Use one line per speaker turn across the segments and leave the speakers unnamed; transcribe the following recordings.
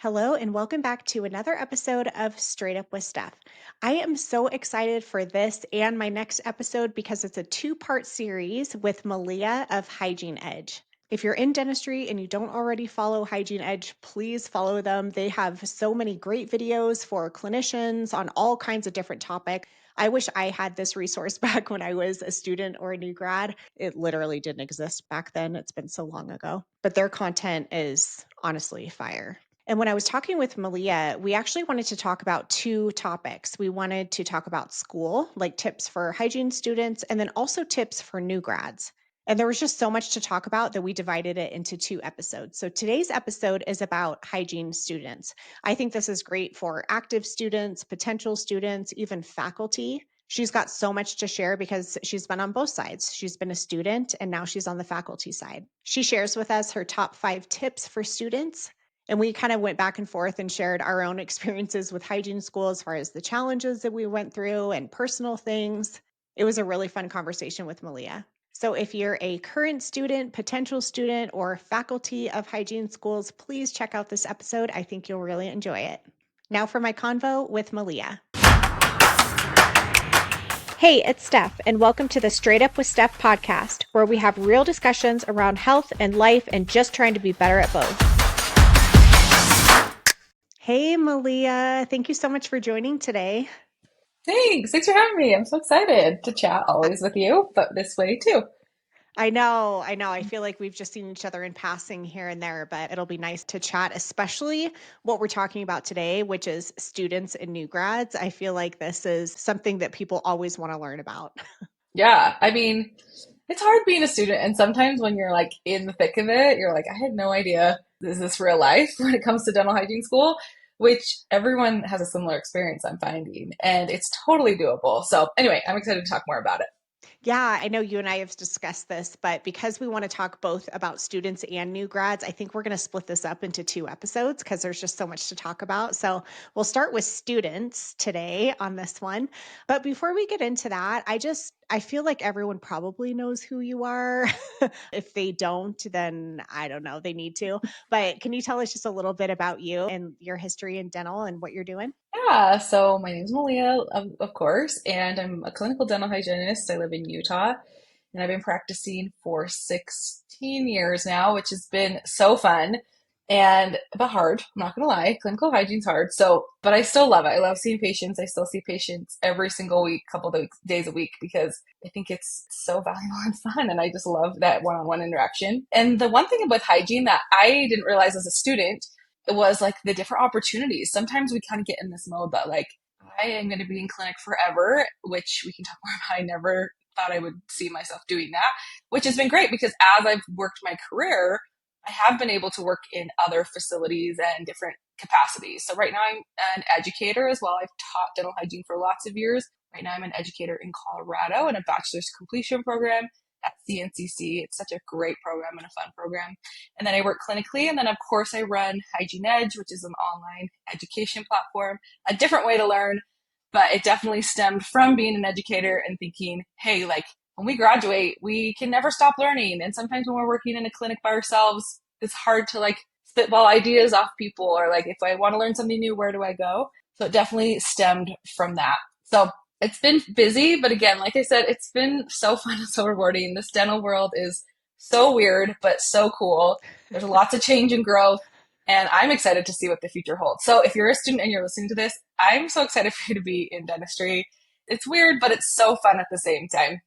Hello, and welcome back to another episode of Straight Up With Steph. I am so excited for this and my next episode because it's a two-part series with Melia of Hygiene Edge. If you're in dentistry and you don't already follow Hygiene Edge, please follow them. They have so many great videos for clinicians on all kinds of different topics. I wish I had this resource back when I was a student or a new grad. It literally didn't exist back then. It's been so long ago. But their content is honestly fire. And when I was talking with Malia, we actually wanted to talk about two topics. We wanted to talk about school, like tips for hygiene students, and then also tips for new grads. And there was just so much to talk about that we divided it into two episodes. So today's episode is about hygiene students. I think this is great for active students, potential students, even faculty. She's got so much to share because she's been on both sides. She's been a student and now she's on the faculty side. She shares with us her top 5 tips for students. And we kind of went back and forth and shared our own experiences with hygiene school as far as the challenges that we went through and personal things. It was a really fun conversation with Malia. So if you're a current student, potential student, or faculty of hygiene schools, please check out this episode. I think you'll really enjoy it. Now for my convo with Malia. Hey, it's Steph, and welcome to the Straight Up with Steph podcast, where we have real discussions around health and life and just trying to be better at both. Hey, Melia. Thank you so much for joining today.
Thanks for having me. I'm so excited to chat always with you, but this way too.
I know. I feel like we've just seen each other in passing here and there, but it'll be nice to chat, especially what we're talking about today, which is students and new grads. I feel like this is something that people always want to learn about.
Yeah, I mean, it's hard being a student, and sometimes when you're like in the thick of it, you're like, I had no idea is this real life when it comes to dental hygiene school, which everyone has a similar experience, I'm finding, and it's totally doable. So, anyway, I'm excited to talk more about it.
Yeah, I know you and I have discussed this, but because we want to talk both about students and new grads, I think we're going to split this up into two episodes because there's just so much to talk about. So we'll start with students today on this one. But before we get into that, I feel like everyone probably knows who you are. If they don't, then I don't know, they need to. But can you tell us just a little bit about you and your history in dental and what you're doing?
Yeah, so my name's Melia, of course, and I'm a clinical dental hygienist. I live in Utah, and I've been practicing for 16 years now, which has been so fun and but hard. I'm not gonna lie, clinical hygiene's hard. So, but I still love it. I love seeing patients. I still see patients every single week, couple of days a week, because I think it's so valuable and fun, and I just love that one-on-one interaction. And the one thing about hygiene that I didn't realize as a student it was like the different opportunities. Sometimes we kind of get in this mode that like I am going to be in clinic forever, which we can talk more about. I never thought I would see myself doing that, which has been great because as I've worked my career, I have been able to work in other facilities and different capacities. So right now I'm an educator as well. I've taught dental hygiene for lots of years. Right now I'm an educator in Colorado in a bachelor's completion program at CNCC. It's such a great program and a fun program. And then I work clinically. And then, of course, I run Hygiene Edge, which is an online education platform, a different way to learn. But it definitely stemmed from being an educator and thinking, hey, like when we graduate, we can never stop learning. And sometimes when we're working in a clinic by ourselves, it's hard to like spitball ideas off people or like if I want to learn something new, where do I go? So it definitely stemmed from that. So it's been busy, but again, like I said, it's been so fun and so rewarding. This dental world is so weird, but so cool. There's lots of change and growth, and I'm excited to see what the future holds. So if you're a student and you're listening to this, I'm so excited for you to be in dentistry. It's weird, but it's so fun at the same time.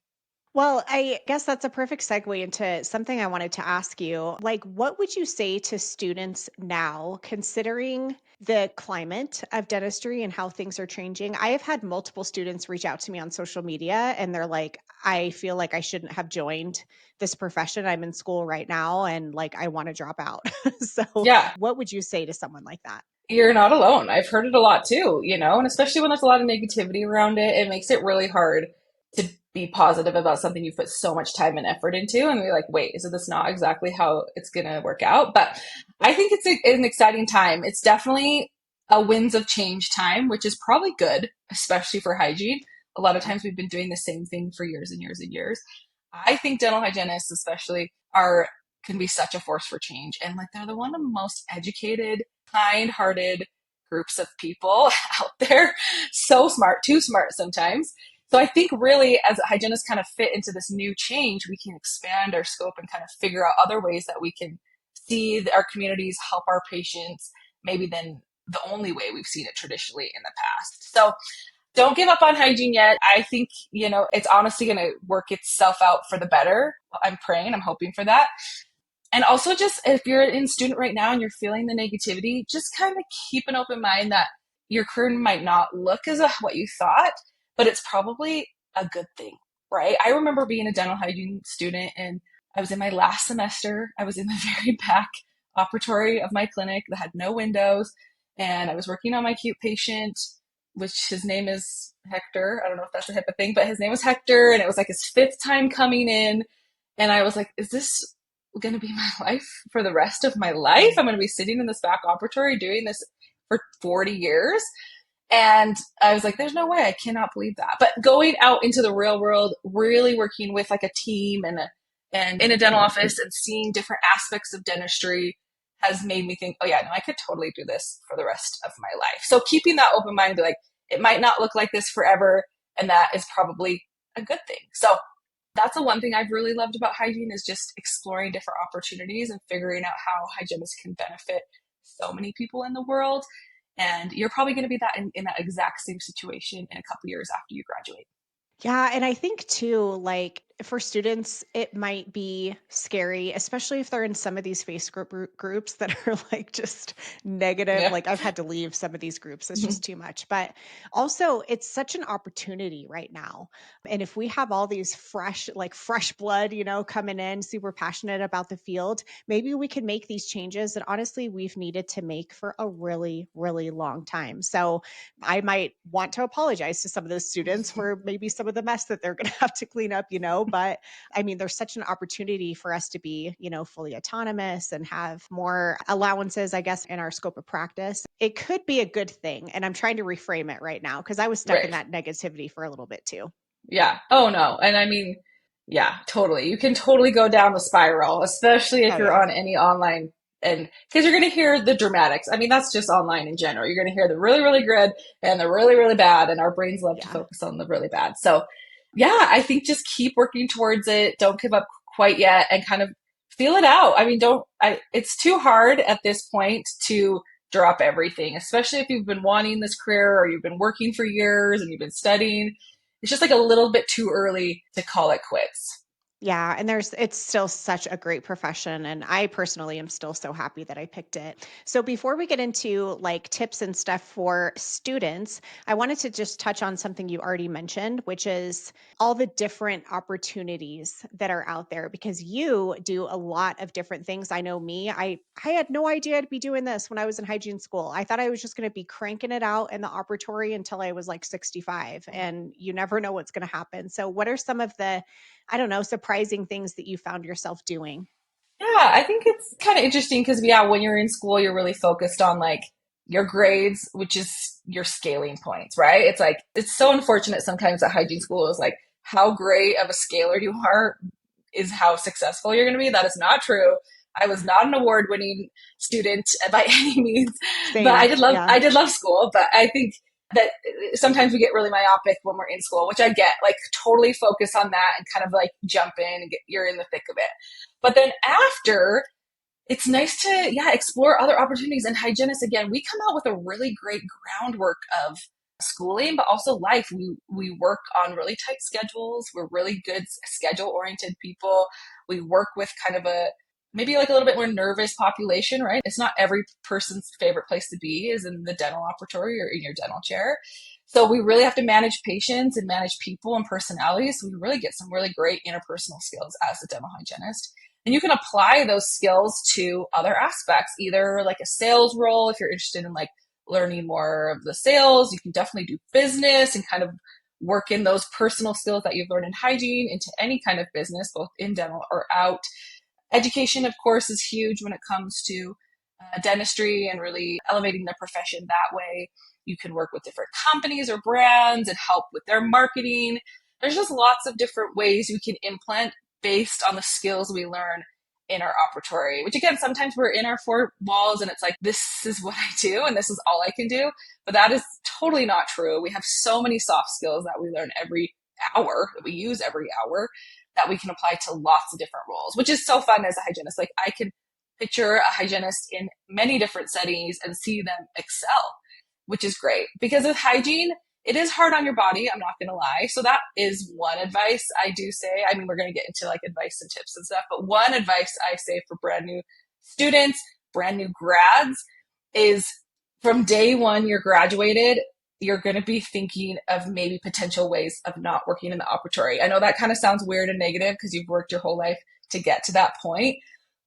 Well, I guess that's a perfect segue into something I wanted to ask you. Like, what would you say to students now, considering the climate of dentistry and how things are changing? I have had multiple students reach out to me on social media and they're like, I feel like I shouldn't have joined this profession. I'm in school right now and like I want to drop out. So,
Yeah,
what would you say to someone like that?
you're not alone. I've heard it a lot too, and especially when there's a lot of negativity around it, it makes it really hard to be positive about something you've put so much time and effort into. And you're like, wait, is this not exactly how it's going to work out? But I think it's an exciting time. It's definitely a winds of change time, which is probably good, especially for hygiene. A lot of times we've been doing the same thing for years and years and years. I think dental hygienists, especially, are can be such a force for change. And like they're the one of the most educated kind-hearted groups of people out there. So smart, too smart sometimes. So I think really as hygienists kind of fit into this new change, we can expand our scope and kind of figure out other ways that we can see our communities help our patients, maybe than the only way we've seen it traditionally in the past. So don't give up on hygiene yet. I think, it's honestly going to work itself out for the better. I'm praying, I'm hoping for that. And also, just if you're in student right now and you're feeling the negativity, just kind of keep an open mind that your career might not look as what you thought, but it's probably a good thing, right? I remember being a dental hygiene student, and I was in my last semester. I was in the very back operatory of my clinic that had no windows, and I was working on my cute patient, which his name is Hector. I don't know if that's a HIPAA thing, but his name was Hector, and it was like his fifth time coming in. And I was like, is this going to be my life for the rest of my life? I'm going to be sitting in this back operatory doing this for 40 years. And I was like, there's no way. I cannot believe that. But going out into the real world, really working with like a team and in a dental office and seeing different aspects of dentistry has made me think, oh yeah, no, I could totally do this for the rest of my life. So keeping that open mind, be like, it might not look like this forever. And that is probably a good thing. So that's the one thing I've really loved about hygiene, is just exploring different opportunities and figuring out how hygienists can benefit so many people in the world. And you're probably going to be in that exact same situation in a couple years after you graduate.
Yeah, and I think too, like for students, it might be scary, especially if they're in some of these groups that are like just negative.
Yeah.
Like I've had to leave some of these groups. It's just too much. But also, it's such an opportunity right now. And if we have all these fresh blood, coming in, super passionate about the field, maybe we can make these changes that honestly we've needed to make for a really, really long time. So I might want to apologize to some of those students for maybe some of the mess that they're going to have to clean up, but I mean, there's such an opportunity for us to be, fully autonomous and have more allowances, I guess, in our scope of practice. It could be a good thing. And I'm trying to reframe it right now because I was stuck in
Right.
that negativity for a little bit too.
Yeah. Oh no. And I mean, yeah, totally. You can totally go down the spiral, especially if
Oh,
you're
yeah.
on any online, and because you're going to hear the dramatics. I mean, that's just online in general. You're going to hear the really, really good and the really, really bad. And our brains love to
Yeah.
focus on the really bad. So yeah, I think just keep working towards it. Don't give up quite yet and kind of feel it out. I mean, it's too hard at this point to drop everything, especially if you've been wanting this career or you've been working for years and you've been studying. It's just like a little bit too early to call it quits.
Yeah, and it's still such a great profession, and I personally am still so happy that I picked it. So before we get into like tips and stuff for students, I wanted to just touch on something you already mentioned, which is all the different opportunities that are out there because you do a lot of different things. I know me, I had no idea I'd be doing this when I was in hygiene school. I thought I was just going to be cranking it out in the operatory until I was like 65, and you never know what's going to happen. So what are some of the I don't know, surprising things that you found yourself doing?
Yeah, I think it's kind of interesting because, yeah, when you're in school, you're really focused on like your grades, which is your scaling points, right? It's like, it's so unfortunate sometimes that hygiene school is like, how great of a scaler you are is how successful you're going to be. That is not true. I was not an award winning student by any means, but
Same. Yeah.
I did love school, but I think that sometimes we get really myopic when we're in school, which I get, like totally focus on that and kind of like jump in and you're in the thick of it. But then after, it's nice to, yeah, explore other opportunities. And hygienists, again, we come out with a really great groundwork of schooling, but also life. We work on really tight schedules. We're really good schedule oriented people. We work with kind of a maybe like a little bit more nervous population, right? It's not every person's favorite place to be is in the dental operatory or in your dental chair. So we really have to manage patients and manage people and personalities. So we really get some really great interpersonal skills as a dental hygienist. And you can apply those skills to other aspects, either like a sales role, if you're interested in like learning more of the sales, you can definitely do business and kind of work in those personal skills that you've learned in hygiene into any kind of business, both in dental or out. Education, of course, is huge when it comes to dentistry and really elevating the profession that way. You can work with different companies or brands and help with their marketing. There's just lots of different ways you can implement based on the skills we learn in our operatory, which again, sometimes we're in our four walls and it's like, this is what I do and this is all I can do. But that is totally not true. We have so many soft skills that we learn every hour, that we use every hour, that we can apply to lots of different roles, which is so fun as a hygienist. Like I can picture a hygienist in many different settings and see them excel, which is great. Because with hygiene, it is hard on your body, I'm not going to lie. So that is one advice I do say. I mean, we're going to get into like advice and tips and stuff, but one advice I say for brand new students, brand new grads is from day one you're graduated, you're going to be thinking of maybe potential ways of not working in the operatory. I know that kind of sounds weird and negative because you've worked your whole life to get to that point.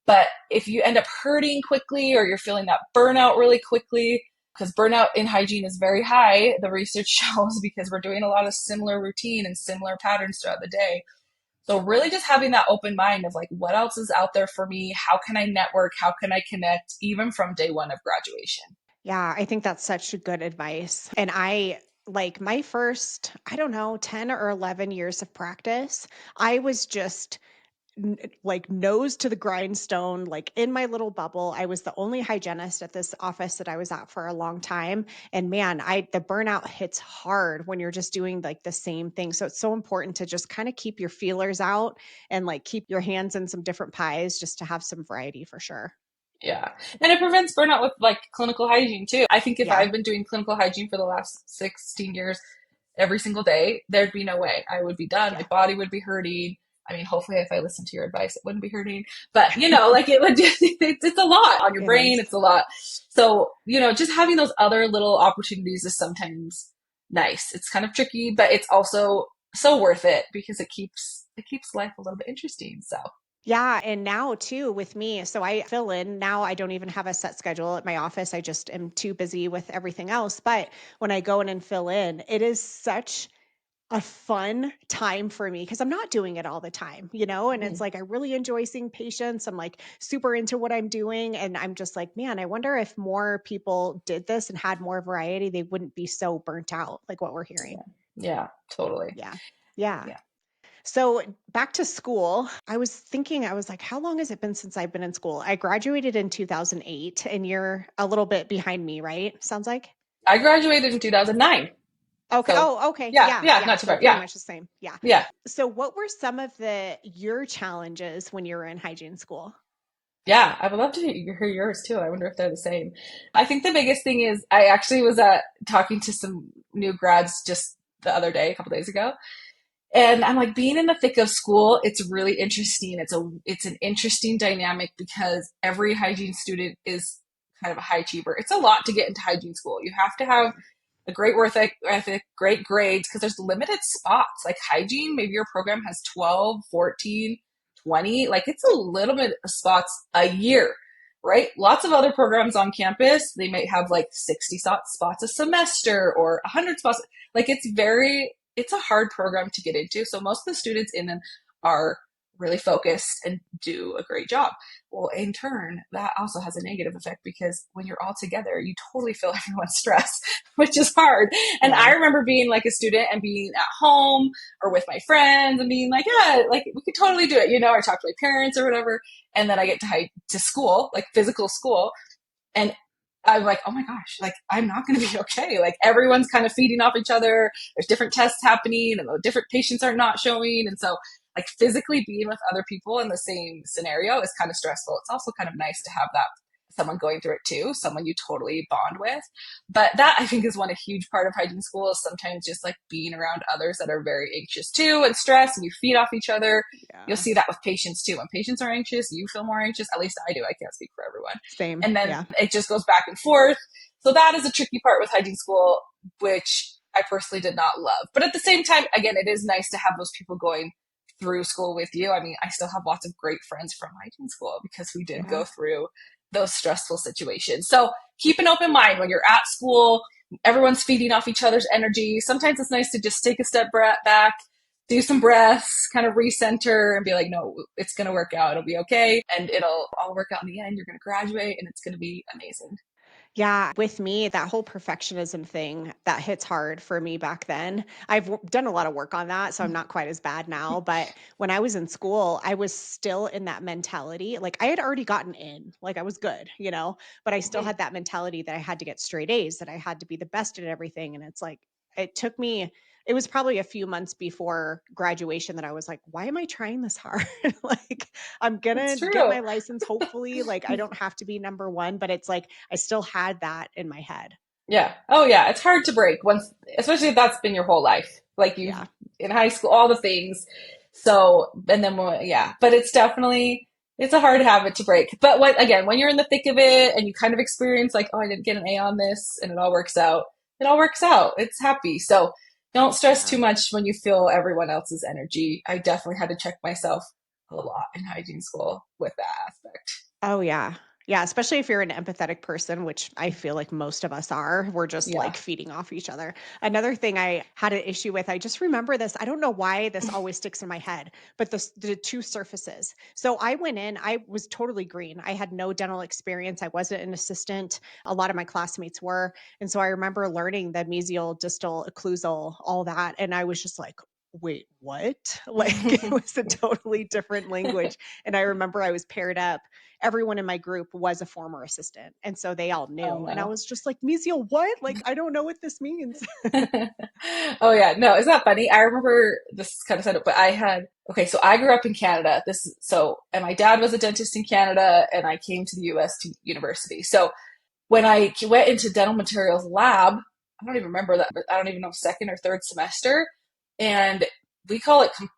But if you end up hurting quickly or you're feeling that burnout really quickly, because burnout in hygiene is very high, the research shows, because we're doing a lot of similar routine and similar patterns throughout the day. So really just having that open mind of like, what else is out there for me? How can I network? How can I connect even from day one of graduation?
Yeah, I think that's such good advice. And I like my first, I don't know, 10 or 11 years of practice, I was just like nose to the grindstone, like in my little bubble. I was the only hygienist at this office that I was at for a long time. And man, the burnout hits hard when you're just doing like the same thing. So it's so important to just kind of keep your feelers out and like keep your hands in some different pies just to have some variety for sure.
Yeah. And it prevents burnout with like clinical hygiene too. I think if
Yeah.
I've been doing clinical hygiene for the last 16 years every single day, there'd be no way. I would be done. My
Yeah.
body would be hurting. I mean, hopefully if I listened to your advice, it wouldn't be hurting. But, you know, like it would just, it's a lot on your
It
brain.
is.
It's a lot. So, you know, just having those other little opportunities is sometimes nice. It's kind of tricky, but it's also so worth it because it keeps life a little bit interesting. So,
Yeah, and now too with me, so I fill in. Now I don't even have a set schedule at my office. I just am too busy with everything else. But when I go in and fill in, it is such a fun time for me because I'm not doing it all the time, you know? And it's
mhm.
like I really enjoy seeing patients. I'm like super into what I'm doing. And I'm just like, man, I wonder if more people did this and had more variety, they wouldn't be so burnt out like what we're hearing.
Yeah. Yeah, totally.
Yeah. Yeah.
Yeah.
So back to school, I was thinking, I was like, how long has it been since I've been in school? I graduated in 2008, and you're a little bit behind me, right? Sounds like.
I graduated in 2009.
Okay.
So
Oh, okay.
yeah,
Yeah.
yeah,
Yeah.
not too
So
far.
pretty
Yeah,
much the same. Yeah.
yeah,
So what were some of your challenges when you were in hygiene school?
yeah. I would love to hear yours too. I wonder if they're the same. I think the biggest thing is I actually was talking to some new grads just the other day, a couple days ago, and I'm like, being in the thick of school, it's really interesting. It's an interesting dynamic because every hygiene student is kind of a high achiever. It's a lot to get into hygiene school. You have to have a great work ethic, great grades, because there's limited spots. Like hygiene, maybe your program has 12, 14, 20. Like it's a little bit of spots a year, right? Lots of other programs on campus, they might have like 60 spots a semester or 100 spots. Like it's a hard program to get into. So most of the students in them are really focused and do a great job. Well, in turn, that also has a negative effect because when you're all together, you totally feel everyone's stress, which is hard. And I
Yeah.
remember being like a student and being at home or with my friends and being like, yeah, like we could totally do it, or talk to my parents or whatever. And then I get to school, like physical school, and I'm like, oh my gosh, like I'm not going to be okay. Like everyone's kind of feeding off each other. There's different tests happening and the different patients are not showing. And so like physically being with other people in the same scenario is kind of stressful. It's also kind of nice to have that someone going through it too, someone you totally bond with. But that I think is one a huge part of hygiene school is sometimes just like being around others that are very anxious too and stressed and you feed off each other. You'll
Yeah.
see that with patients too. When patients are anxious, you feel more anxious. At least I do. I can't speak for everyone.
Same.
And then
Yeah.
it just goes back and forth. So that is a tricky part with hygiene school, which I personally did not love. But at the same time, again, it is nice to have those people going through school with you. I mean, I still have lots of great friends from hygiene school because we did
Yeah.
go through those stressful situations. So keep an open mind when you're at school. Everyone's feeding off each other's energy. Sometimes it's nice to just take a step back, do some breaths, kind of recenter and be like, no, it's going to work out. It'll be okay. And it'll all work out in the end. You're going to graduate and it's going to be amazing.
Yeah, with me, that whole perfectionism thing, that hits hard for me back then. Done a lot of work on that, so I'm not quite as bad now, but when I was in school, I was still in that mentality. Like I had already gotten in, like I was good, but I still
Mhm.
had that mentality that I had to get straight A's, that I had to be the best at everything. And it's like it took me it was probably a few months before graduation that I was like, why am I trying this hard? Like I'm
It's
gonna get
true.
my license, hopefully. Like I don't have to be number one, but it's like I still had that in my head.
Yeah. Oh, yeah. It's hard to break once, especially if that's been your whole life. Like you've
Yeah.
in high school, all the things. So, and then, yeah, but it's a hard habit to break. But again, when you're in the thick of it and you kind of experience like, oh, I didn't get an A on this and it all works out. It's happy. So don't stress too
Yeah.
much when you feel everyone else's energy. I definitely had to check myself a lot in hygiene school with that aspect.
Oh, yeah. Yeah, especially if you're an empathetic person, which I feel like most of us are. We're just
Yeah.
like feeding off each other. Another thing I had an issue with, I just remember this. I don't know why this always sticks in my head, but the two surfaces. So I went in, I was totally green. I had no dental experience. I wasn't an assistant. A lot of my classmates were. And so I remember learning the mesial, distal, occlusal, all that. And I was just like, wait, what? Like it was a totally different language. And I remember I was paired up, everyone in my group was a former assistant. And so they all
Oh
knew. And I
no.
was just like, mesial, what? Like, I don't know what this means.
Oh yeah, no, it's not funny. I remember this is kind of set up, but okay, so I grew up in Canada. And my dad was a dentist in Canada, and I came to the US to university. So when I went into dental materials lab, I don't even remember that, but I don't even know, second or third semester, and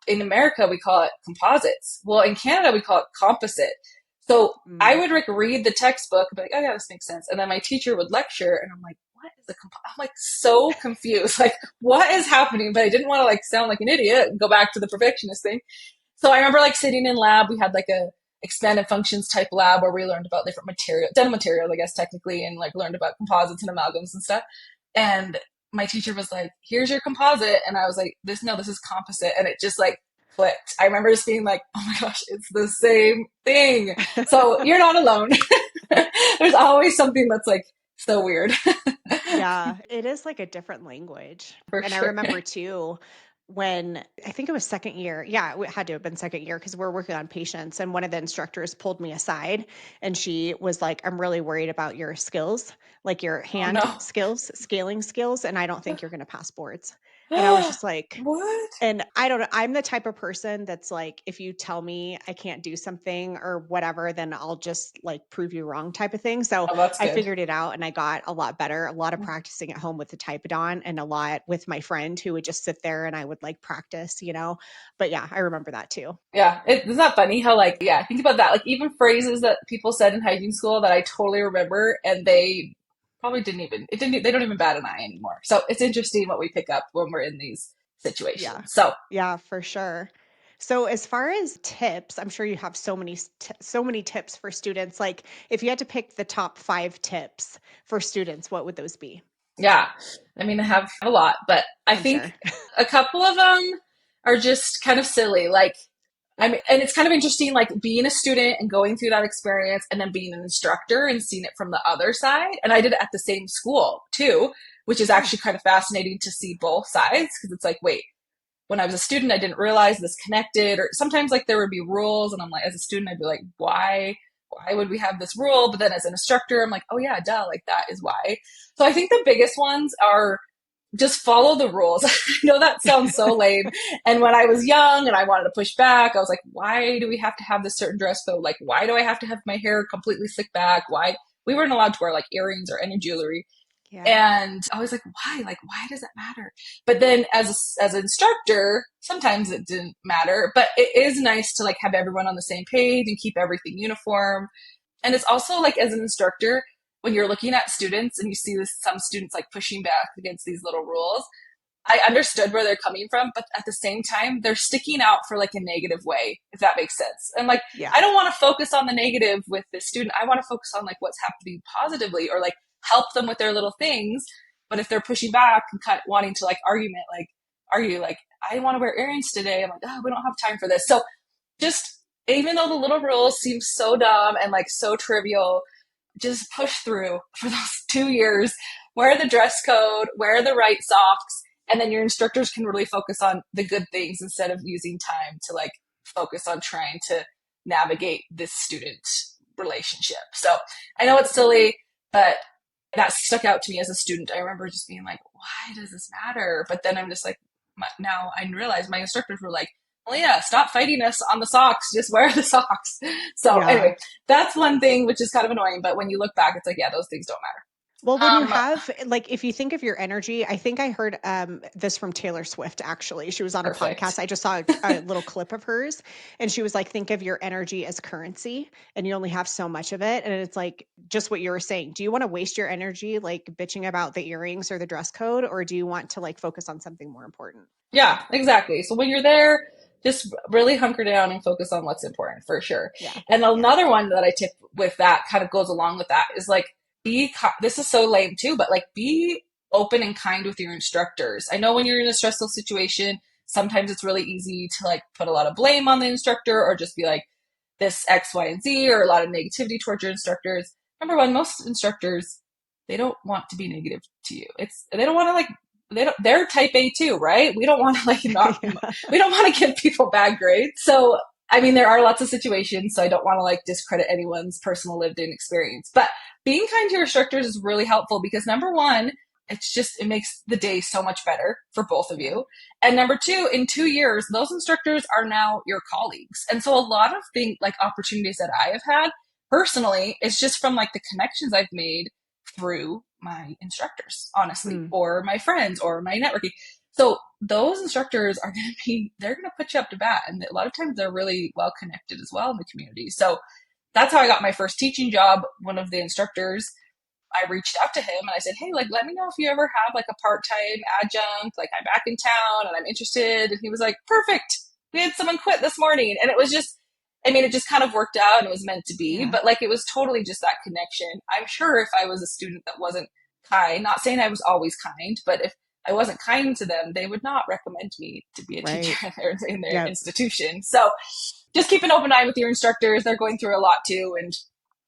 in America we call it composites. Well, in Canada we call it composite. So I
Mm.
would like read the textbook and be like, oh yeah, this makes sense, and then my teacher would lecture, and I'm like, what is I'm like so confused, like what is happening? But I didn't want to like sound like an idiot and go back to the perfectionist thing. So I remember like sitting in lab. We had like a expanded functions type lab where we learned about different dental materials, I guess technically, and like learned about composites and amalgams and stuff. And my teacher was like, "Here's your composite," and I was like, this is composite," and it just like clicked. I remember just being like, "Oh my gosh, it's the same thing." So you're not alone. There's always something that's like so weird.
Yeah, it is like a different language.
For
And I
sure.
remember too, when I think it was second year. Yeah, it had to have been second year because we're working on patients. And one of the instructors pulled me aside and she was like, I'm really worried about your skills, like your
Oh
hand
no.
skills, scaling skills. And I don't think you're going to pass boards. And I was just like,
What?
and I don't know, I'm the type of person that's like, if you tell me I can't do something or whatever, then I'll just like prove you wrong type of thing. So
Oh, that's
I
good.
figured it out and I got a lot better, a lot of practicing at home with the Typodon and a lot with my friend who would just sit there and I would like practice. But yeah, I remember that too.
Yeah, isn't that funny how like yeah, think about that. Like even phrases that people said in hygiene school that I totally remember, and they probably they don't even bat an eye anymore. So it's interesting what we pick up when we're in these
Yeah.
situations. So
Yeah, for sure. So as far as tips, I'm sure you have so many tips for students. Like if you had to pick the top 5 tips for students, what would those be?
yeah, I mean I have a lot, but I
I'm
think
sure.
a couple of them are just kind of silly. Like I mean, and it's kind of interesting, like being a student and going through that experience and then being an instructor and seeing it from the other side. And I did it at the same school too, which is
Oh,
actually kind of fascinating to see both sides because it's like, wait, when I was a student, I didn't realize this connected, or sometimes like there would be rules and I'm like, as a student, I'd be like, why would we have this rule? But then as an instructor, I'm like, oh yeah, duh, like that is why. So I think the biggest ones are just follow the rules. I know that sounds so lame. And when I was young and I wanted to push back, I was like, why do we have to have this certain dress code? Like, why do I have to have my hair completely slicked back? Why? We weren't allowed to wear like earrings or any jewelry.
yeah.
And I was like, why? Like, why does that matter? But then as an instructor, sometimes it didn't matter, but it is nice to like have everyone on the same page and keep everything uniform. And it's also like as an instructor, when you're looking at students and you see some students like pushing back against these little rules, I understood where they're coming from, but at the same time, they're sticking out for like a negative way, if that makes sense. And like,
Yeah.
I don't want to focus on the negative with this student. I want to focus on like what's happening positively or like help them with their little things. But if they're pushing back and wanting to like argue, like, I want to wear earrings today. I'm like, oh, we don't have time for this. So just even though the little rules seem so dumb and like so trivial, just push through for those 2 years, wear the dress code, wear the right socks, and then your instructors can really focus on the good things instead of using time to like focus on trying to navigate this student relationship. So I know it's silly, but that stuck out to me as a student. I remember just being like, why does this matter? But then I'm just like, now I realize my instructors were like, well, yeah, stop fighting us on the socks. Just wear the socks. So
Yeah.
anyway, that's one thing which is kind of annoying. But when you look back, it's like, yeah, those things don't
Well, when you
matter.
have like if you think of your energy, I think I heard this from Taylor Swift actually. She was on a podcast.
Perfect.
I just saw a little clip of hers and she was like think of your energy as currency and you only have so much of it and it's like just what you were saying. Do you want to waste your energy like bitching about the earrings or the dress code or do you want to like focus on something more important?
Yeah, exactly. So when you're there, just really hunker down and focus on what's important for sure.
Yeah.
And
Yeah.
another one that I tip with that kind of goes along with that is like, this is so lame too, but like be open and kind with your instructors. I know when you're in a stressful situation, sometimes it's really easy to like put a lot of blame on the instructor or just be like this X, Y, and Z or a lot of negativity towards your instructors. Number one, most instructors, they don't want to be negative to you. They don't want to like they're type A too, right? We don't want to like not
Yeah.
we don't want to give people bad grades. So I mean there are lots of situations, so I don't want to like discredit anyone's personal lived in experience. But being kind to your instructors is really helpful because number one, it makes the day so much better for both of
Yeah.
you. And number two, in 2 years, those instructors are now your colleagues. And so a lot of things like opportunities that I have had personally is just from like the connections I've made through my instructors, honestly,
Mm.
or my friends or my networking. So those instructors are going to they're going to put you up to bat. And a lot of times they're really well connected as well in the community. So that's how I got my first teaching job. One of the instructors, I reached out to him and I said, hey, like, let me know if you ever have like a part-time adjunct, like I'm back in town and I'm interested. And he was like, perfect. We had someone quit this morning. And it was just, I mean, it just kind of worked out and it was meant to be,
Yeah.
but like it was totally just that connection. I'm sure if I was a student that wasn't kind, not saying I was always kind, but if I wasn't kind to them, they would not recommend me to be a teacher
Right.
in their
Yep.
institution. So just keep an open eye with your instructors. They're going through a lot too. And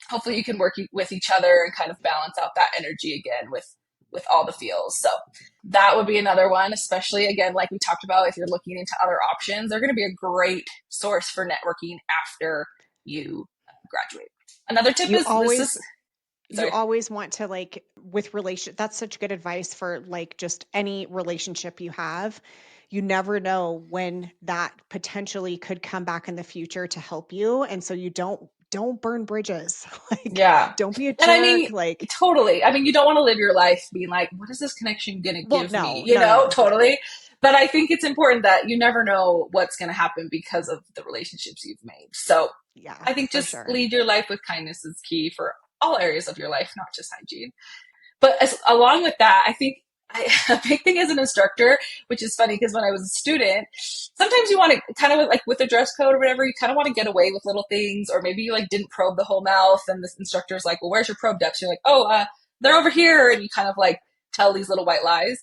hopefully you can work with each other and kind of balance out that energy again with all the feels. So that would be another one, especially again, like we talked about, if you're looking into other options, they're going to be a great source for networking after you graduate. Another tip
You
is this
always
is
you
sorry.
always want to like with relation that's such good advice for like just any relationship you have. You never know when that potentially could come back in the future to help you and so you don't burn bridges. Like
Yeah.
don't be a
And I
jerk
mean,
like
totally. I mean, you don't want to live your life being like, what is this connection going to
well
give me?
no, no, no, no. Yeah.
Totally. But I think it's important that you never know what's going to happen because of the relationships you've made. So
Yeah,
I think
for
just
sure.
lead your life with kindness is key for all areas of your life, not just hygiene. But along with that, I think a big thing as an instructor, which is funny because when I was a student, sometimes you want to kind of like with the dress code or whatever, you kind of want to get away with little things, or maybe you like didn't probe the whole mouth, and the instructor's like, "Well, where's your probe depths?" You're like, "Oh, they're over here," and you kind of like tell these little white lies.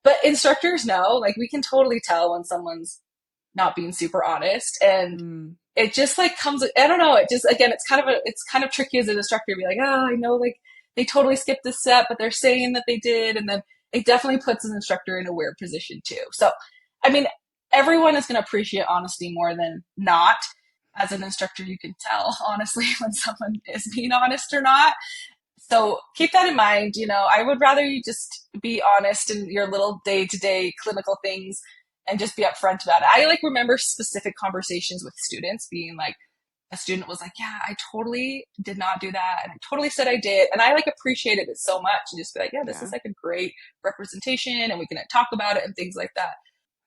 But instructors know, like we can totally tell when someone's not being super honest, and
Mm,
it just like comes, I don't know, it just again it's kind of tricky as an instructor to be like, oh, I know like they totally skipped this step but they're saying that they did, and then it definitely puts an instructor in a weird position too. So I mean everyone is going to appreciate honesty more than not. As an instructor you can tell honestly when someone is being honest or not, so keep that in mind. I would rather you just be honest in your little day to day clinical things and just be upfront about it. I like remember specific conversations with students being like, a student was like, yeah, I totally did not do that. And I totally said I did. And I like appreciated it so much and just be like, yeah, this is
yeah.
like a great representation and we can talk about it and things like that.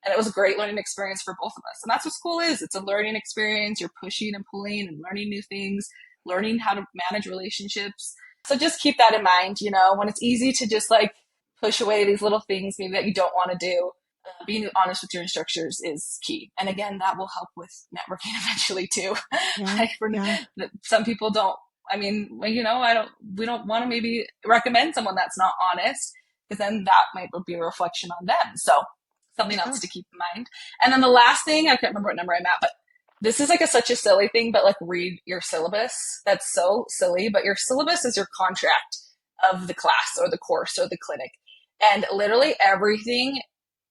And it was a great learning experience for both of us. And that's what school is. It's a learning experience. You're pushing and pulling and learning new things, learning how to manage relationships. So just keep that in mind, when it's easy to just like push away these little things maybe that you don't want to do. Being honest with your instructors is key. And again, that will help with networking eventually too.
Yeah. Yeah.
Some people don't, I mean, well, we don't want to maybe recommend someone that's not honest because then that might be a reflection on them. So something else
Yeah.
to keep in mind. And then the last thing, I can't remember what number I'm at, but this is like such a silly thing, but like read your syllabus. That's so silly, but your syllabus is your contract of the class or the course or the clinic. And literally everything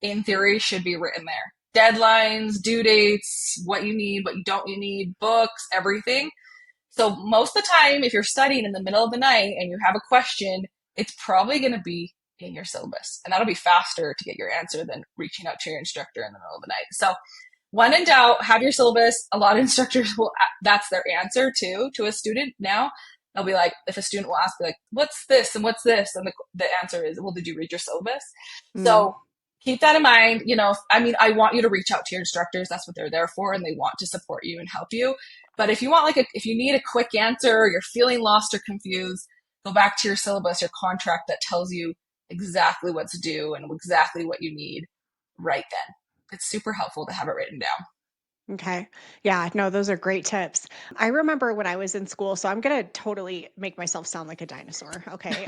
in theory should be written there. Deadlines, due dates, what you need, what you don't you need, books, everything. So most of the time, if you're studying in the middle of the night and you have a question, it's probably going to be in your syllabus. And that'll be faster to get your answer than reaching out to your instructor in the middle of the night. So when in doubt, have your syllabus. A lot of instructors will, that's their answer too, to a student now. They'll be like, if a student will ask, like, what's this and what's this? And the answer is, well, did you read your syllabus?
Mm,
So keep that in mind. You know, I mean, I want you to reach out to your instructors. That's what they're there for. And they want to support you and help you. But if you want if you need a quick answer, or you're feeling lost or confused, go back to your syllabus, your contract that tells you exactly what's due and exactly what you need right then. It's super helpful to have it written down.
okay. Yeah, no, those are great tips. I remember when I was in school, so I'm going to totally make myself sound like a dinosaur. Okay.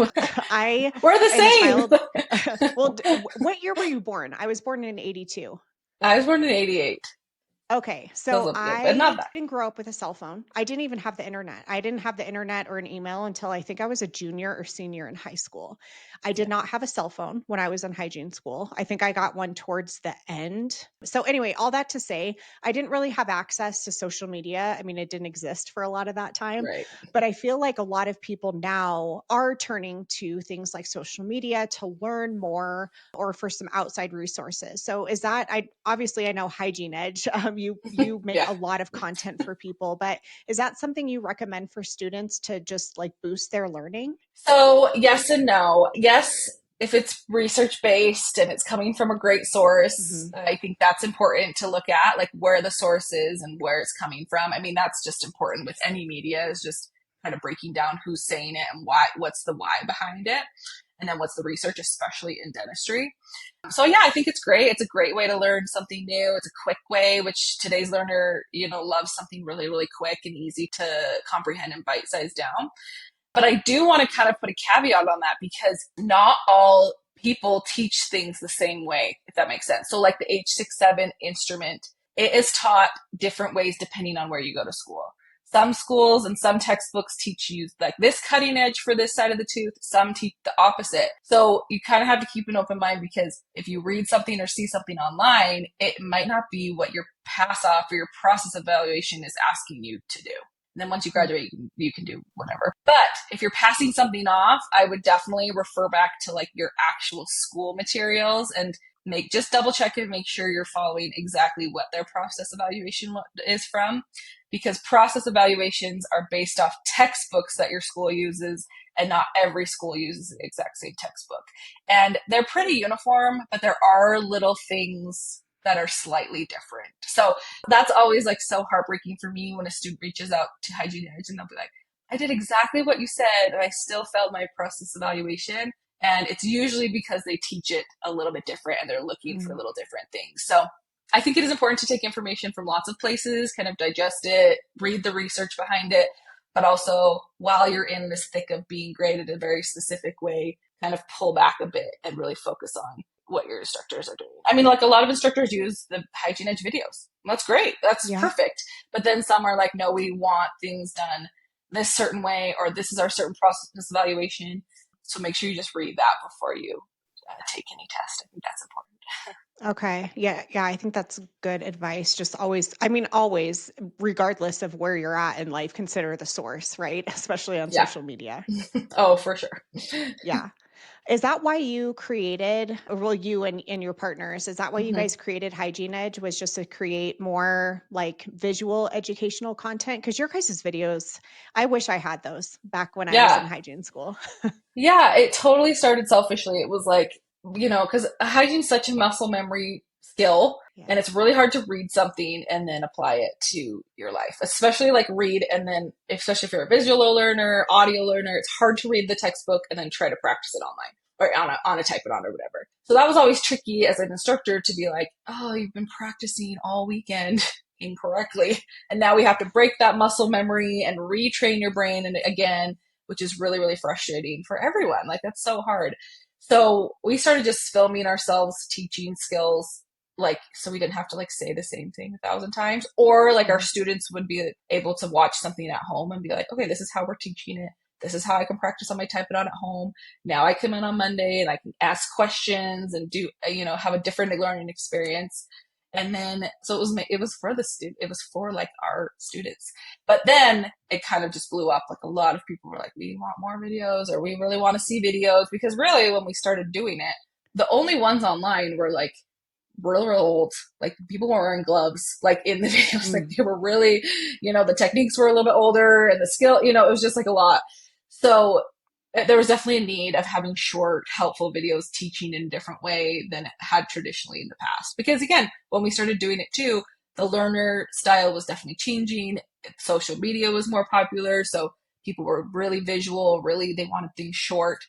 I
We're the
am a
same.
child. Well, what year were you born? I was born in 82.
I was born in 88.
Okay,
So,
so
but not
I
that.
didn't grow up with a cell phone. I didn't even have the internet. I didn't have the internet or an email until I think I was a junior or senior in high school. I did
Yeah.
not have a cell phone when I was in hygiene school. I think I got one towards the end. So, anyway, all that to say, I didn't really have access to social media. I mean, it didn't exist for a lot of that time.
Right.
But I feel like a lot of people now are turning to things like social media to learn more or for some outside resources. So is that I obviously I know Hygiene Edge. You make
Yeah.
a lot of content for people, but is that something you recommend for students to just like boost their learning?
So, yes and no. Yes, if it's research based and it's coming from a great source,
Hmm.
I think that's important to look at, like where the source is and where it's coming from. I mean, that's just important with any media, is just kind of breaking down who's saying it and why, what's the why behind it, and then what's the research, especially in dentistry. So yeah, I think it's great. It's a great way to learn something new. It's a quick way, which today's learner, loves something really, really quick and easy to comprehend and bite size down. But I do want to kind of put a caveat on that, because not all people teach things the same way, if that makes sense. So, like the H67 instrument, it is taught different ways depending on where you go to school. Some schools and some textbooks teach you like this cutting edge for this side of the tooth, some teach the opposite. So, you kind of have to keep an open mind, because if you read something or see something online, it might not be what your pass off or your process evaluation is asking you to do. And then once you graduate, you can do whatever. But if you're passing something off, I would definitely refer back to like your actual school materials and just double check it, make sure you're following exactly what their process evaluation is from, because process evaluations are based off textbooks that your school uses, and not every school uses the exact same textbook. And they're pretty uniform, but there are little things that are slightly different. So that's always like so heartbreaking for me when a student reaches out to Hygiene Edge and they'll be like, I did exactly what you said, and I still failed my process evaluation. And it's usually because they teach it a little bit different and they're looking for
Mm,
little different things. So I think it is important to take information from lots of places, kind of digest it, read the research behind it, but also while you're in this thick of being graded a very specific way, kind of pull back a bit and really focus on what your instructors are doing. I mean, like a lot of instructors use the Hygiene Edge videos. That's great. That's
yeah.
perfect. But then some are like, no, we want things done this certain way, or this is our certain process evaluation. So make sure you just read that before you take any test. I think that's important.
Okay. Yeah. Yeah. I think that's good advice. Just always, I mean, always, regardless of where you're at in life, consider the source, right? Especially on
Yeah.
social media.
Oh, for sure.
Yeah. Is that why you created, or well, you and your partners, is that why you
Hmm.
guys created Hygiene Edge, was just to create more like visual educational content? Because your guys' videos, I wish I had those back when I was in
Yeah.
hygiene school.
Yeah, it totally started selfishly. It was like, because hygiene's such a muscle memory skill,
Yeah.
and it's really hard to read something and then apply it to your life, especially like read and then, especially if you're a visual learner, audio learner, it's hard to read the textbook and then try to practice it online or on a type it on or whatever. So that was always tricky as an instructor to be like, oh, you've been practicing all weekend incorrectly. And now we have to break that muscle memory and retrain your brain and again, which is really, really frustrating for everyone. Like, that's so hard. So we started just filming ourselves teaching skills like, so we didn't have to like say the same thing 1,000 times, or like our
Mhm.
students would be able to watch something at home and be like, okay, this is how we're teaching it. This is how I can practice on my type it out at home. Now I come in on Monday and I can ask questions and do, have a different learning experience. And then, so it was for the student, it was for like our students. But then it kind of just blew up. Like a lot of people were like, we want more videos, or we really want to see videos, because really when we started doing it, the only ones online were like real old. Like people were wearing gloves, like in the videos. Like
Mm.
they were really, the techniques were a little bit older, and the skill, it was just like a lot. So there was definitely a need of having short, helpful videos teaching in a different way than it had traditionally in the past. Because again, when we started doing it too, the learner style was definitely changing. Social media was more popular. So people were really visual, really, they wanted things short.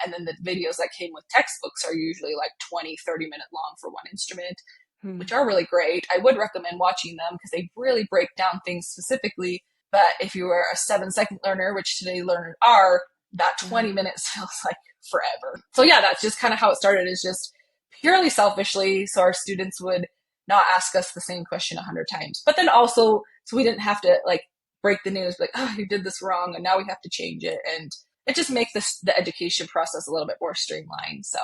And then the videos that came with textbooks are usually like 20, 30-minute long for one instrument,
Mm.
which are really great. I would recommend watching them because they really break down things specifically. But if you are a 7-second learner, which today learners are, that
Yeah.
20 minutes feels like forever. So yeah, that's just kind of how it started, is just purely selfishly. So our students would not ask us the same question 100 times, but then also, so we didn't have to like break the news, like, oh, you did this wrong and now we have to change it. And it just makes the education process a little bit more streamlined. So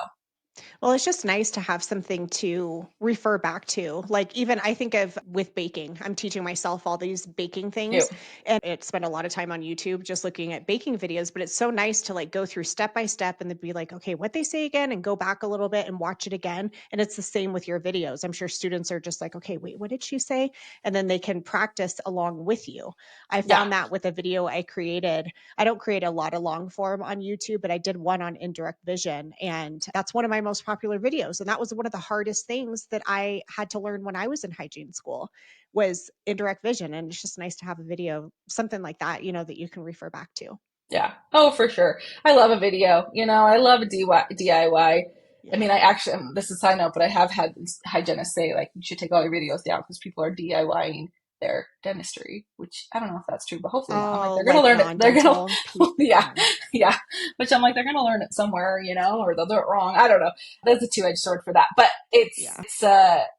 Well, it's just nice to have something to refer back to. Like, even I think of with baking, I'm teaching myself all these baking things,
cute.
and it spent a lot of time on YouTube just looking at baking videos. But it's so nice to like go through step by step and then be like, okay, what they say again, and go back a little bit and watch it again. And it's the same with your videos. I'm sure students are just like, okay, wait, what did she say? And then they can practice along with you. I
Yeah.
found that with a video I created. I don't create a lot of long form on YouTube, but I did one on indirect vision. And that's one of my most popular videos. And that was one of the hardest things that I had to learn when I was in hygiene school was indirect vision. And it's just nice to have a video, something like that, that you can refer back to.
Yeah. Oh, for sure. I love a video. I love a DIY. I mean,
Yeah.
I actually, this is a side note, but I have had hygienists say, like, you should take all your videos down because people are DIYing their dentistry, which I don't know if that's true, but hopefully not. I'm like,
Oh,
they're going to
like
learn it. They're going
non-dental.
to, yeah,
Yeah.
yeah. Which I'm like, they're going to learn it somewhere, or they'll do it wrong. I don't know. There's a two-edged sword for that. But
Yeah.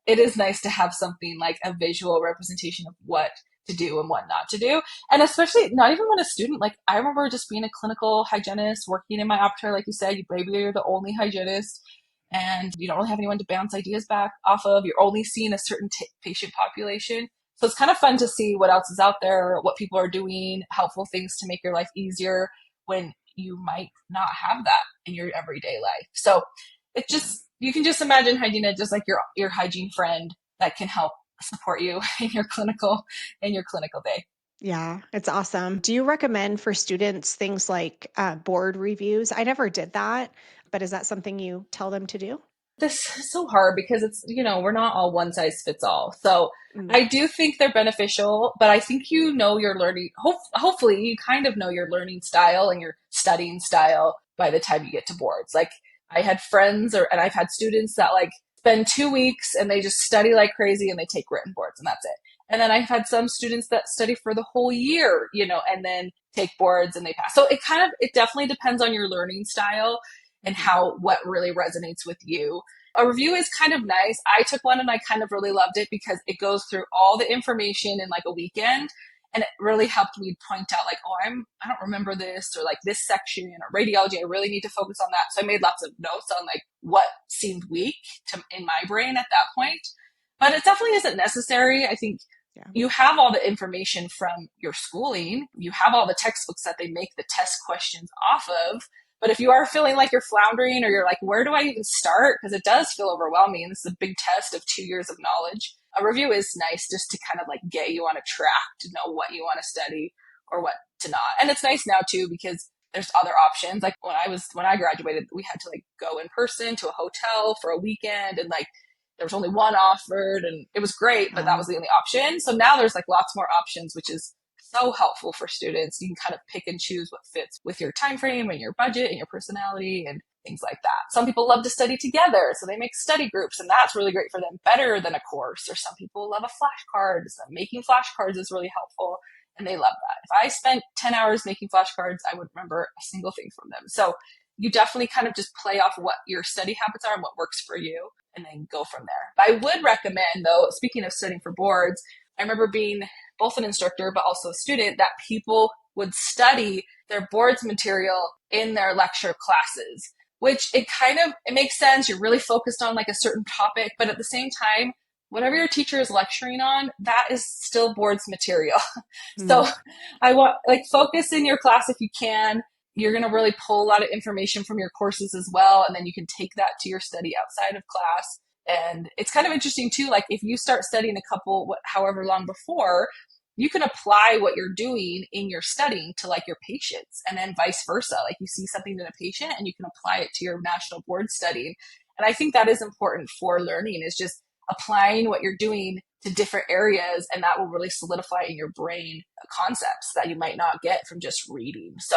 it is nice to have something like a visual representation of what to do and what not to do. And especially not even when a student, like I remember just being a clinical hygienist working in my operatory, like you said, maybe you're the only hygienist and you don't really have anyone to bounce ideas back off of. You're only seeing a certain patient population. So it's kind of fun to see what else is out there, what people are doing, helpful things to make your life easier when you might not have that in your everyday life. So it
Yeah.
just, you can just imagine hygiene just like your hygiene friend that can help support you in your clinical day.
Yeah, it's awesome. Do you recommend for students things like board reviews? I never did that, but is that something you tell them to do?
This is so hard because it's, we're not all one size fits all. So
Mm.
I do think they're beneficial, but I think your learning, hopefully you kind of know your learning style and your studying style by the time you get to boards. Like I had friends and I've had students that like spend 2 weeks and they just study like crazy and they take written boards and that's it. And then I've had some students that study for the whole year, and then take boards and they pass. So it definitely depends on your learning style and
Mhm.
what really resonates with you. A review is kind of nice. I took one and I kind of really loved it because it goes through all the information in like a weekend, and it really helped me point out like, oh, I don't remember this, or like this section or radiology, I really need to focus on that. So I made lots of notes on like what seemed weak in my brain at that point. But it definitely isn't necessary. I think
Yeah.
you have all the information from your schooling. You have all the textbooks that they make the test questions off of. But if you are feeling like you're floundering, or you're like, where do I even start? Because it does feel overwhelming. This is a big test of 2 years of knowledge. A review is nice just to kind of like get you on a track to know what you want to study or what to not. And it's nice now too because there's other options. Like when I graduated, we had to like go in person to a hotel for a weekend, and like there was only one offered and it was great, but that was
Um,
the only option. So now there's like lots more options, which is so helpful for students. You can kind of pick and choose what fits with your time frame and your budget and your personality and things like that. Some people love to study together, so they make study groups, and that's really great for them, better than a course. Or some people love a flashcard, so making flashcards is really helpful, and they love that. If I spent 10 hours making flashcards, I wouldn't remember a single thing from them. So you definitely kind of just play off what your study habits are and what works for you and then go from there. But I would recommend, though, speaking of studying for boards, I remember being both an instructor but also a student, that people would study their boards material in their lecture classes, which it makes sense. You're really focused on like a certain topic, but at the same time, whatever your teacher is lecturing on, that is still boards material. So
Mm.
I want, like, focus in your class if you can. You're going to really pull a lot of information from your courses as well. And then you can take that to your study outside of class. And it's kind of interesting too. Like if you start studying a couple, however long before, you can apply what you're doing in your studying to like your patients and then vice versa. Like you see something in a patient and you can apply it to your national board studying. And I think that is important for learning, is just applying what you're doing to different areas, and that will really solidify in your brain concepts that you might not get from just reading. So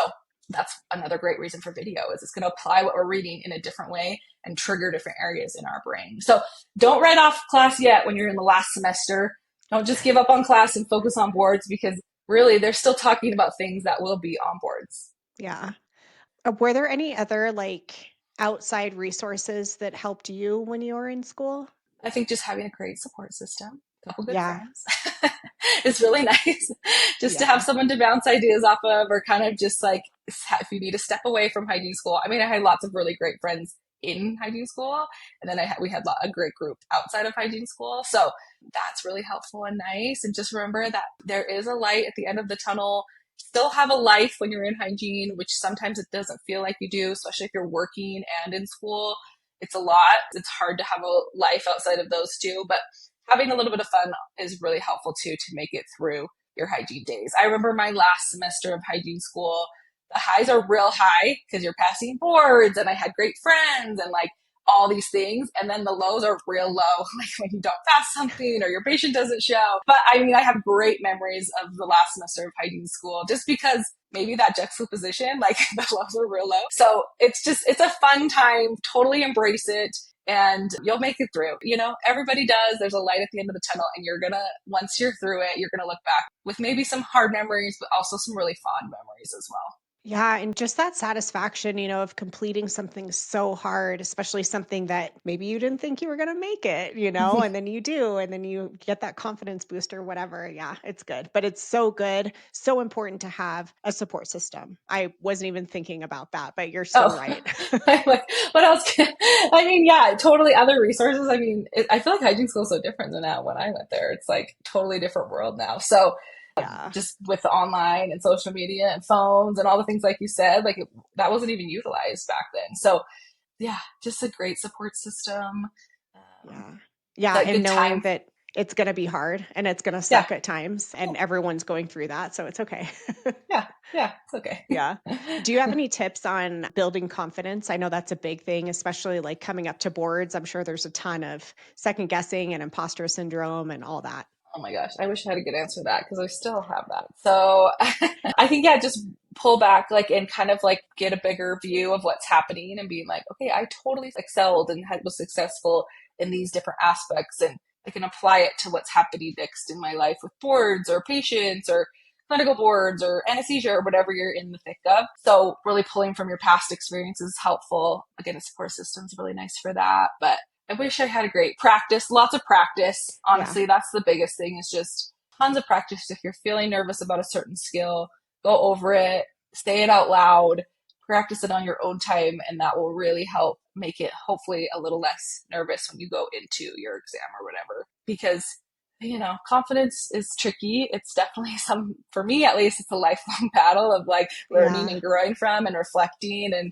that's another great reason for video, is it's going to apply what we're reading in a different way and trigger different areas in our brain. So don't write off class yet when you're in the last semester. Don't just give up on class and focus on boards, because really they're still talking about things that will be on boards.
Yeah. Were there any other like outside resources that helped you when you were in school?
I think just having a great support system, a couple good
Yeah.
friends, is really nice. Just to have
Yeah.
someone to bounce ideas off of, or kind of just like if you need to step away from hygiene school. I mean, I had lots of really great friends in hygiene school, and then we had a great group outside of hygiene school. So that's really helpful and nice. And just remember that there is a light at the end of the tunnel. Still have a life when you're in hygiene, which sometimes it doesn't feel like you do, especially if you're working and in school. It's a lot. It's hard to have a life outside of those two, but having a little bit of fun is really helpful too, to make it through your hygiene days. I remember my last semester of hygiene school, the highs are real high because you're passing boards and I had great friends and like all these things. And then the lows are real low, like when you don't pass something or your patient doesn't show. But I mean, I have great memories of the last semester of hygiene school, just because maybe that juxtaposition, like the lows are real low. So it's a fun time. Totally embrace it and you'll make it through. You know, everybody does. There's a light at the end of the tunnel, and once you're through it, you're going to look back with maybe some hard memories, but also some really fond memories as well.
Yeah, and just that satisfaction, of completing something so hard, especially something that maybe you didn't think you were going to make it, and then you do, and then you get that confidence boost or whatever. Yeah, it's good. But it's so good, so important to have a support system. I wasn't even thinking about that, but you're so
Oh,
right.
I'm like, what else? I mean, yeah, totally. Other resources. I mean, I feel like hygiene school is so different than that when I went there. It's like totally different world now. So
Yeah.
just with the online and social media and phones and all the things like you said, that wasn't even utilized back then. So yeah, just a great support system.
Yeah. Yeah,
That
and
good
knowing
time.
that it's gonna be hard and it's gonna
Yeah,
suck at times, and everyone's going through that, so it's okay.
yeah, it's okay.
Yeah. Do you have any tips on building confidence? I know that's a big thing, especially like coming up to boards. I'm sure there's a ton of second guessing and imposter syndrome and all that.
Oh my gosh, I wish I had a good answer to that because I still have that. So I think, yeah, just pull back, like, and kind of like get a bigger view of what's happening and being like, okay, I totally excelled and was successful in these different aspects, and I can apply it to what's happening next in my life with boards or patients or clinical boards or anesthesia or whatever you're in the thick of. So really pulling from your past experiences is helpful. Again, a support system is really nice for that. But I wish I had a great practice, lots of practice.
Yeah.
Honestly, that's the biggest thing, is just tons of practice. If you're feeling nervous about a certain skill, go over it, say it out loud, practice it on your own time, and that will really help make it hopefully a little less nervous when you go into your exam or whatever. Because, confidence is tricky. It's definitely for me at least, it's a lifelong battle of like learning
Yeah.
and growing from and reflecting. And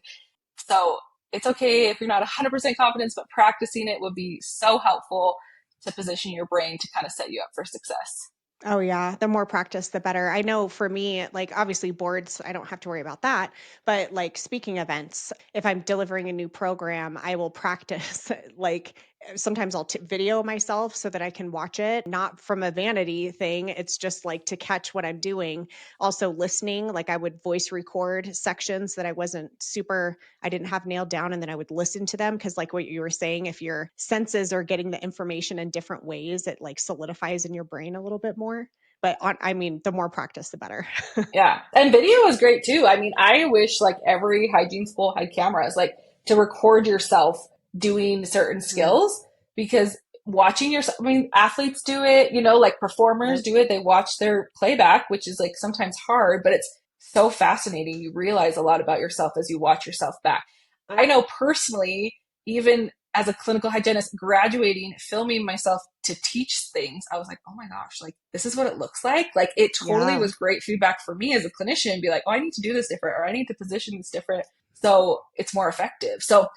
so it's okay if you're not 100% confident, but practicing it would be so helpful to position your brain to kind of set you up for success.
Oh yeah, the more practice, the better. I know for me, like obviously boards, I don't have to worry about that. But like speaking events, if I'm delivering a new program, I will practice. Like sometimes I'll video myself so that I can watch it, not from a vanity thing. It's just like to catch what I'm doing. Also listening, like I would voice record sections that I didn't have nailed down, and then I would listen to them because like what you were saying, if your senses are getting the information in different ways, it like solidifies in your brain a little bit more. But the more practice, the better.
Yeah. And video is great too. I mean, I wish like every hygiene school had cameras, like to record yourself doing certain
Mm,
skills because watching yourself, I mean, athletes do it, like performers
yep.
do it. They watch their playback, which is like sometimes hard, but it's so fascinating. You realize a lot about yourself as you watch yourself back. I know personally, even as a clinical hygienist graduating, filming myself to teach things, I was like, oh my gosh, like this is what it looks like. Like it totally
Yeah.
was great feedback for me as a clinician, be like, oh, I need to do this different or I need to position this different so it's more effective. So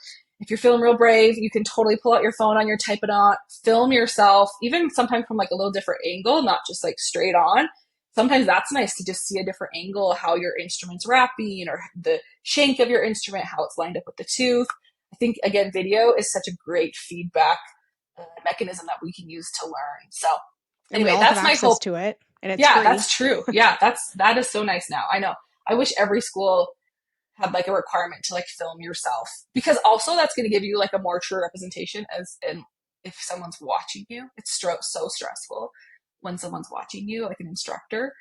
if you're feeling real brave, you can totally pull out your phone on your type it on, film yourself, even sometimes from like a little different angle, not just like straight on. Sometimes that's nice to just see a different angle, how your instrument's wrapping or the shank of your instrument, how it's lined up with the tooth. I think again, video is such a great feedback mechanism that we can use to learn. So
And we
anyway,
all have
that's my
access
hope.
to it, and it's
Yeah,
free.
that's true. Yeah, that is so nice now. I know. I wish every school had like a requirement to like film yourself because also that's going to give you like a more true representation as and if someone's watching you. It's so stressful when someone's watching you, like an instructor.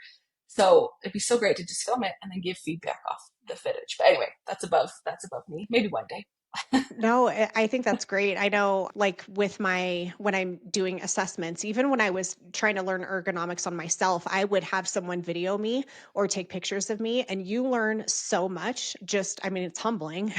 So it'd be so great to just film it and then give feedback off the footage. But anyway, that's above me. Maybe one day.
No, I think that's great. I know, like with when I'm doing assessments, even when I was trying to learn ergonomics on myself, I would have someone video me or take pictures of me, and you learn so much. It's humbling,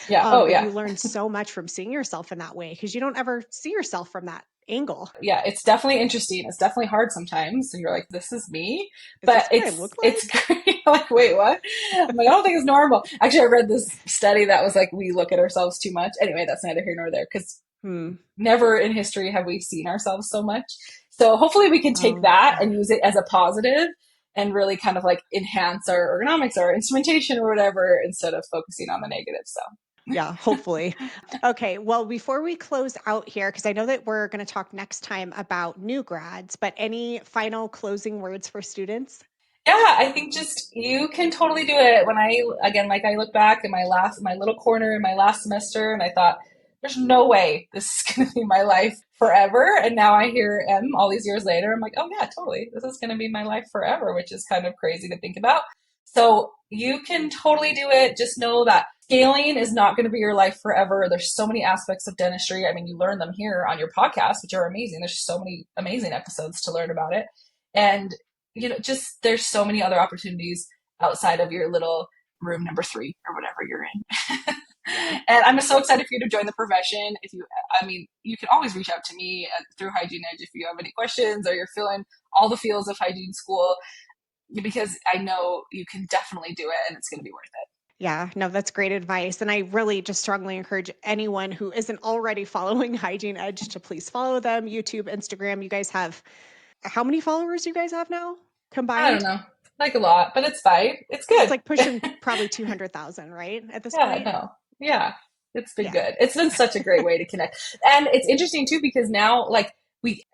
Yeah. Oh
but
yeah.
you learn so much from seeing yourself in that way because you don't ever see yourself from that angle.
Yeah, it's definitely interesting. It's definitely hard sometimes. And you're like, this is me.
Is
But
this what I
it's
look
it's
like?
great. Like, wait, what? I'm like, I don't think it's normal. Actually, I read this study that was like, we look at ourselves too much. Anyway, that's neither here nor there because
Hmm.
never in history have we seen ourselves so much. So hopefully we can take
Oh,
that
yeah.
and use it as a positive and really kind of like enhance our ergonomics, our instrumentation or whatever, instead of focusing on the negative. So
Yeah, hopefully. Okay, well, before we close out here, because I know that we're going to talk next time about new grads, but any final closing words for students?
yeah, I think just you can totally do it. When I again, like I look back in my little corner in my last semester, and I thought, there's no way this is going to be my life forever. And now I hear M all these years later. I'm like, oh yeah, totally. This is going to be my life forever, which is kind of crazy to think about. So you can totally do it. Just know that scaling is not going to be your life forever. There's so many aspects of dentistry. I mean, you learn them here on your podcast, which are amazing. There's so many amazing episodes to learn about it. And just there's so many other opportunities outside of your little room number 3 or whatever you're in.
Yeah.
And I'm so excited for you to join the profession. I mean, you can always reach out to me through Hygiene Edge if you have any questions or you're feeling all the feels of hygiene school because I know you can definitely do it and it's going to be worth it.
Yeah, no, that's great advice. And I really just strongly encourage anyone who isn't already following Hygiene Edge to please follow them. YouTube, Instagram. You guys have how many followers you guys have now
I don't
combined?
know, like a lot, but it's fine. It's
It's
good.
like pushing probably 200,000, right? At this
Yeah,
point?
no. Yeah. It's been
Yeah.
good. It's been such a great way to connect. And it's interesting too because now like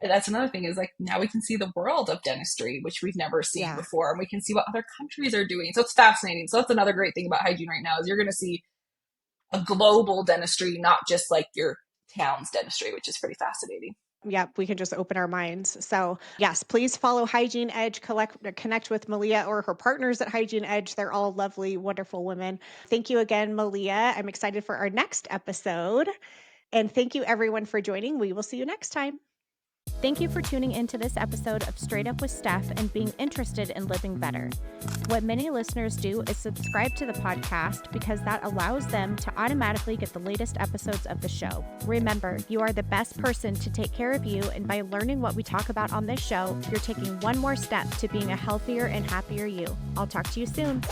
that's another thing is like now we can see the world of dentistry, which we've never seen
Yeah.
before, and we can see what other countries are doing. So it's fascinating. So that's another great thing about hygiene right now is you're going to see a global dentistry, not just like your town's dentistry, which is pretty fascinating.
Yeah, we can just open our minds. So, yes, please follow Hygiene Edge, connect with Malia or her partners at Hygiene Edge. They're all lovely, wonderful women. Thank you again, Malia. I'm excited for our next episode. And thank you, everyone, for joining. We will see you next time. Thank you for tuning into this episode of Straight Up with Steph and being interested in living better. What many listeners do is subscribe to the podcast because that allows them to automatically get the latest episodes of the show. Remember, you are the best person to take care of you, and by learning what we talk about on this show, you're taking one more step to being a healthier and happier you. I'll talk to you soon.